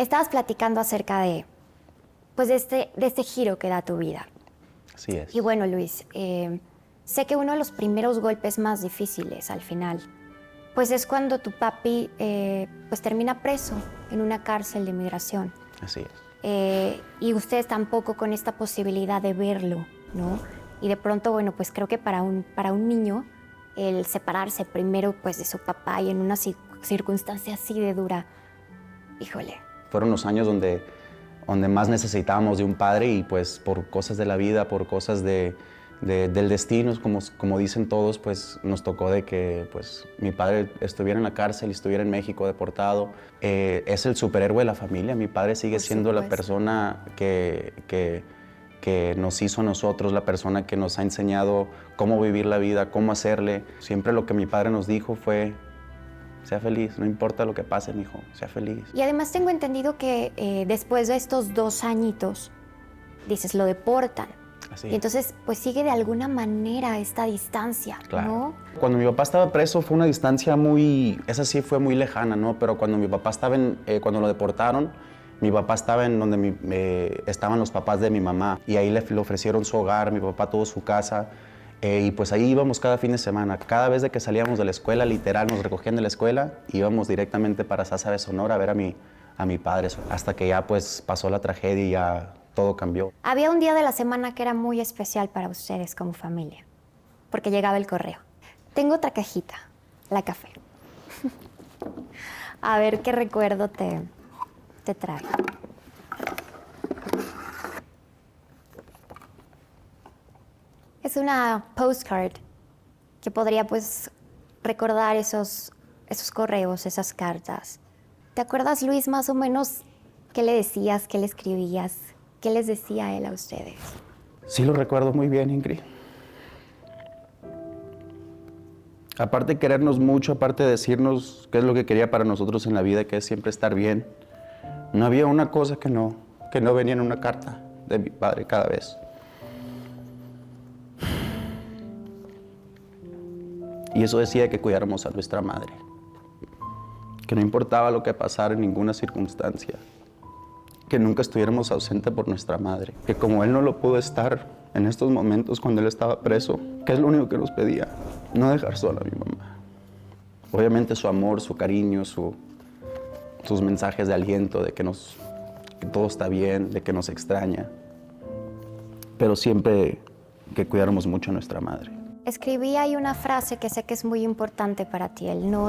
Estabas platicando acerca de, pues, de este giro que da tu vida. Así es. Y bueno, Luis, sé que uno de los primeros golpes más difíciles al final, pues es cuando tu papi pues termina preso en una cárcel de migración. Así es. Y ustedes tampoco con esta posibilidad de verlo, ¿no? Y de pronto, bueno, pues creo que para un niño el separarse primero pues de su papá y en una circunstancia así de dura, híjole. Fueron los años donde más necesitábamos de un padre y pues por cosas de la vida, por cosas del destino, como dicen todos, pues nos tocó de que pues mi padre estuviera en la cárcel, estuviera en México deportado. Es el superhéroe de la familia, mi padre sigue siendo la persona que nos hizo a nosotros, la persona que nos ha enseñado cómo vivir la vida, cómo hacerle. Siempre lo que mi padre nos dijo fue: sea feliz, no importa lo que pase, mijo, sea feliz. Y además tengo entendido que después de estos 2 añitos, dices, lo deportan. Así y entonces, pues sigue de alguna manera esta distancia, claro. ¿no? Cuando mi papá estaba preso fue una distancia esa sí fue muy lejana, ¿no? Pero cuando mi papá estaba cuando lo deportaron, mi papá estaba en donde estaban los papás de mi mamá y ahí le ofrecieron su hogar, mi papá tuvo su casa. Y pues ahí íbamos cada fin de semana. Cada vez de que salíamos de la escuela, literal, nos recogían de la escuela, íbamos directamente para Sázabe, Sonora, a ver a mi padre. Hasta que ya pues pasó la tragedia y ya todo cambió. Había un día de la semana que era muy especial para ustedes como familia, porque llegaba el correo. Tengo otra cajita, la café. A ver qué recuerdo te trae. Es una postcard que podría pues recordar esos correos, esas cartas. ¿Te acuerdas, Luis, más o menos qué le decías, qué le escribías, qué les decía él a ustedes? Sí lo recuerdo muy bien, Ingrid. Aparte de querernos mucho, aparte de decirnos qué es lo que quería para nosotros en la vida, que es siempre estar bien, no había una cosa que no venía en una carta de mi padre cada vez. Y eso decía que cuidáramos a nuestra madre, que no importaba lo que pasara en ninguna circunstancia, que nunca estuviéramos ausentes por nuestra madre, que como él no lo pudo estar en estos momentos cuando él estaba preso, que es lo único que nos pedía, no dejar sola a mi mamá. Obviamente su amor, su cariño, sus mensajes de aliento, de que todo está bien, de que nos extraña, pero siempre que cuidáramos mucho a nuestra madre. Escribí ahí una frase que sé que es muy importante para ti, el no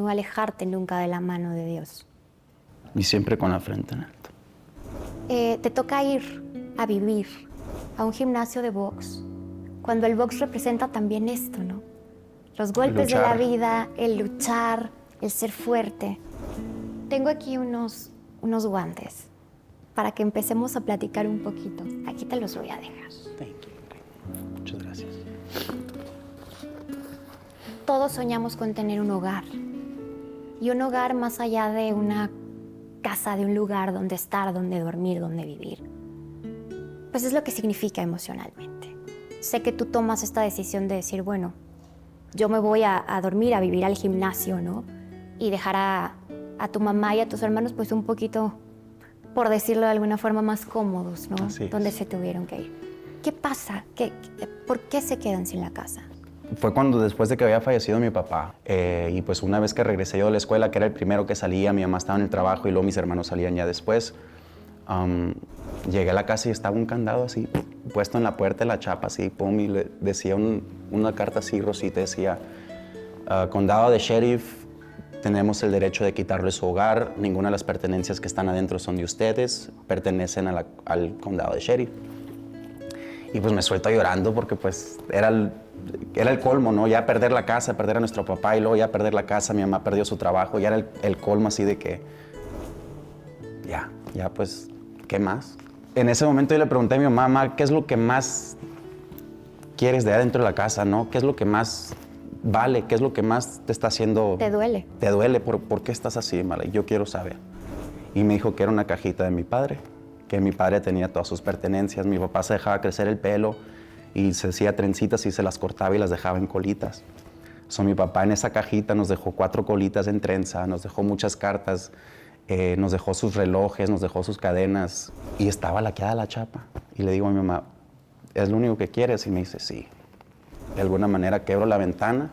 alejarte nunca de la mano de Dios. Y siempre con la frente en alto. Te toca ir a vivir a un gimnasio de box, cuando el box representa también esto, ¿no? Los golpes de la vida, el luchar, el ser fuerte. Tengo aquí unos guantes para que empecemos a platicar un poquito. Aquí te los voy a dejar. Thank you. Muchas gracias. Todos soñamos con tener un hogar. Y un hogar más allá de una casa, de un lugar donde estar, donde dormir, donde vivir. Pues es lo que significa emocionalmente. Sé que tú tomas esta decisión de decir, bueno, yo me voy a dormir, a vivir al gimnasio, ¿no? Y dejar a tu mamá y a tus hermanos pues un poquito, por decirlo de alguna forma, más cómodos, ¿no? Así es. Donde se tuvieron que ir. ¿Qué pasa? ¿Por qué se quedan sin la casa? Fue cuando después de que había fallecido mi papá y pues una vez que regresé yo de la escuela, que era el primero que salía, mi mamá estaba en el trabajo y luego mis hermanos salían ya después, llegué a la casa y estaba un candado así puesto en la puerta de la chapa así, pum, y le decía una carta así rosita, decía, condado de sheriff, tenemos el derecho de quitarle su hogar, ninguna de las pertenencias que están adentro son de ustedes, pertenecen al condado de sheriff. Y pues me suelto llorando porque pues era el colmo, ¿no? Ya perder la casa, perder a nuestro papá y luego ya perder la casa, mi mamá perdió su trabajo, ya era el colmo así de que ya pues, ¿qué más? En ese momento yo le pregunté a mi mamá, ¿qué es lo que más quieres de adentro de la casa, no? ¿Qué es lo que más vale? ¿Qué es lo que más te está haciendo? ¿Te duele? ¿Te duele? ¿Por qué estás así, Mala? Yo quiero saber. Y me dijo que era una cajita de mi padre, que mi padre tenía todas sus pertenencias, mi papá se dejaba crecer el pelo y se hacía trencitas y se las cortaba y las dejaba en colitas. Mi papá en esa cajita nos dejó 4 colitas en trenza, nos dejó muchas cartas nos dejó sus relojes, nos dejó sus cadenas y estaba laqueada la chapa. Y le digo a mi mamá, ¿es lo único que quieres? Y me dice, sí. De alguna manera quebro la ventana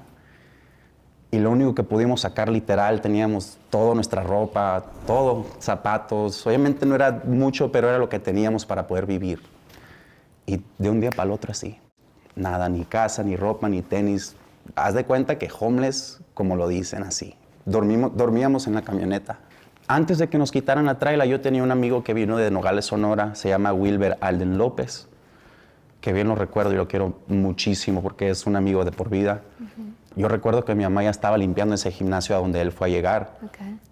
y lo único que pudimos sacar literal, teníamos toda nuestra ropa, todo, zapatos. Obviamente no era mucho, pero era lo que teníamos para poder vivir. Y de un día para el otro así. Nada, ni casa, ni ropa, ni tenis. Haz de cuenta que homeless, como lo dicen así. Dormíamos en la camioneta. Antes de que nos quitaran la traila, yo tenía un amigo que vino de Nogales, Sonora, se llama Wilber Alden López, que bien lo recuerdo y lo quiero muchísimo porque es un amigo de por vida. Yo recuerdo que mi mamá ya estaba limpiando ese gimnasio a donde él fue a llegar.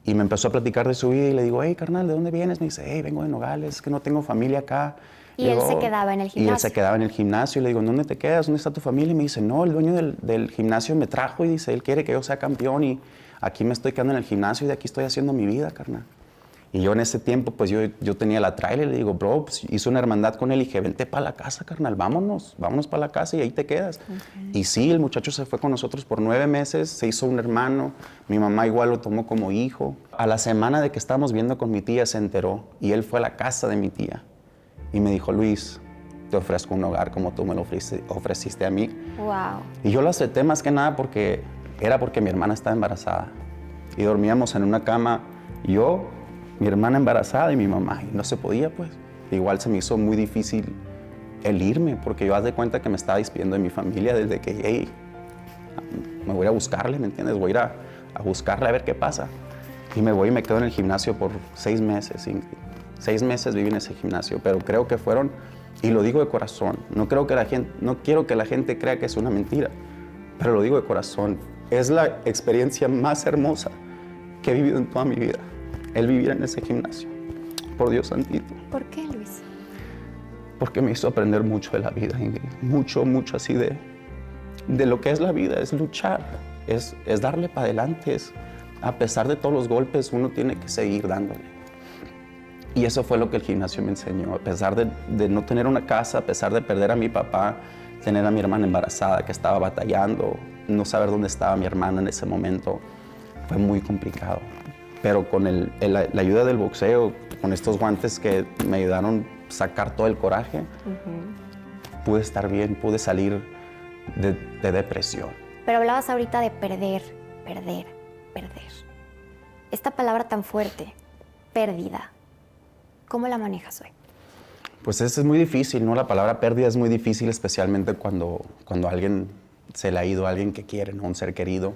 Y me empezó a platicar de su vida y le digo, hey, carnal, ¿de dónde vienes? Me dice, hey, vengo de Nogales, es que no tengo familia acá. Y él se quedaba en el gimnasio. Y él se quedaba en el gimnasio y le digo, ¿dónde te quedas? ¿Dónde está tu familia? Y me dice, no, el dueño del gimnasio me trajo y dice, él quiere que yo sea campeón y aquí me estoy quedando en el gimnasio y de aquí estoy haciendo mi vida, carnal. Y yo en ese tiempo, pues yo tenía la trailer y le digo, bro, pues hice una hermandad con él y dije, vente para la casa, carnal, vámonos para la casa y ahí te quedas. Y sí, el muchacho se fue con nosotros por 9 meses, se hizo un hermano, mi mamá igual lo tomó como hijo. A la semana de que estábamos viendo con mi tía se enteró y él fue a la casa de mi tía y me dijo, Luis, te ofrezco un hogar como tú me lo ofreciste a mí. Wow. Y yo lo acepté más que nada porque mi hermana estaba embarazada y dormíamos en una cama, yo, mi hermana embarazada y mi mamá, y no se podía, pues. Igual se me hizo muy difícil el irme, porque yo haz de cuenta que me estaba despidiendo de mi familia desde que, hey, me voy a buscarle, ¿me entiendes? Voy a ir a buscarle a ver qué pasa. Y me voy y me quedo en el gimnasio por 6 meses. 6 meses viví en ese gimnasio, pero creo que fueron, y lo digo de corazón, no quiero que la gente crea que es una mentira, pero lo digo de corazón, es la experiencia más hermosa que he vivido en toda mi vida. El vivir en ese gimnasio, por Dios santito. ¿Por qué, Luis? Porque me hizo aprender mucho de la vida, Ingrid. Mucho así de lo que es la vida, es luchar, es darle para adelante, a pesar de todos los golpes, uno tiene que seguir dándole. Y eso fue lo que el gimnasio me enseñó, a pesar de no tener una casa, a pesar de perder a mi papá, tener a mi hermana embarazada que estaba batallando, no saber dónde estaba mi hermana en ese momento, fue muy complicado. Pero con la ayuda del boxeo, con estos guantes que me ayudaron a sacar todo el coraje, pude estar bien, pude salir de depresión. Pero hablabas ahorita de perder. Esta palabra tan fuerte, pérdida, ¿cómo la manejas hoy? Pues es muy difícil, ¿no? La palabra pérdida es muy difícil, especialmente cuando alguien se le ha ido a alguien que quiere, ¿no? Un ser querido.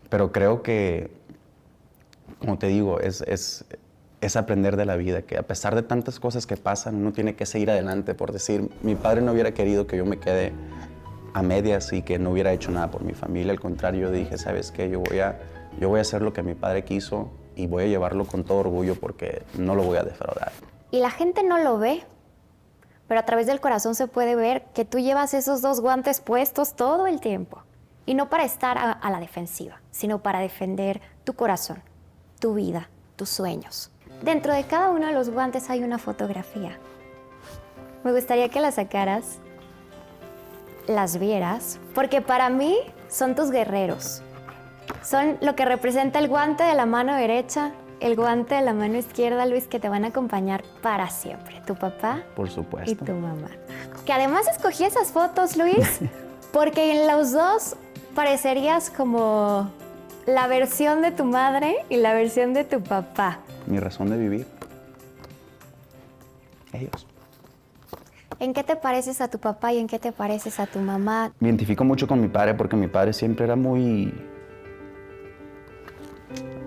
Pero creo que, como te digo, es aprender de la vida, que a pesar de tantas cosas que pasan, uno tiene que seguir adelante. Por decir, mi padre no hubiera querido que yo me quede a medias y que no hubiera hecho nada por mi familia. Al contrario, yo dije, ¿sabes qué? Yo voy a hacer lo que mi padre quiso y voy a llevarlo con todo orgullo porque no lo voy a defraudar. Y la gente no lo ve, pero a través del corazón se puede ver que tú llevas esos 2 guantes puestos todo el tiempo. Y no para estar a la defensiva, sino para defender tu corazón, tu vida, tus sueños. Dentro de cada uno de los guantes hay una fotografía. Me gustaría que las sacaras, las vieras, porque para mí son tus guerreros. Son lo que representa el guante de la mano derecha, el guante de la mano izquierda, Luis, que te van a acompañar para siempre. Tu papá, por supuesto, y tu mamá. Que además escogí esas fotos, Luis, porque en los dos parecerías como la versión de tu madre y la versión de tu papá. Mi razón de vivir. Ellos. ¿En qué te pareces a tu papá y en qué te pareces a tu mamá? Me identifico mucho con mi padre porque mi padre siempre era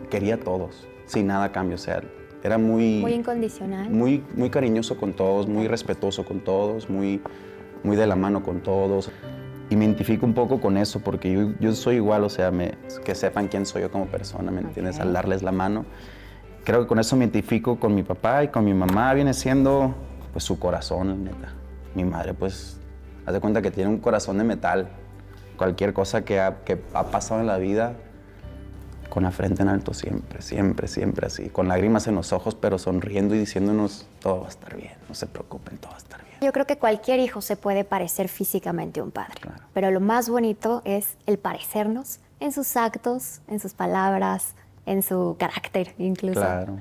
quería a todos, sin nada a cambio. O sea, era muy incondicional. Muy cariñoso con todos, muy respetuoso con todos, muy de la mano con todos. Y me identifico un poco con eso porque yo soy igual, o sea, que sepan quién soy yo como persona, ¿me entiendes? Al darles la mano. Creo que con eso me identifico con mi papá y con mi mamá. Viene siendo, pues, su corazón, neta. Mi madre, pues, haz de cuenta que tiene un corazón de metal. Cualquier cosa que ha pasado en la vida, con la frente en alto siempre así. Con lágrimas en los ojos, pero sonriendo y diciéndonos, todo va a estar bien, no se preocupen, todo va a estar bien. Yo creo que cualquier hijo se puede parecer físicamente a un padre. Claro. Pero lo más bonito es el parecernos en sus actos, en sus palabras, en su carácter incluso. Claro.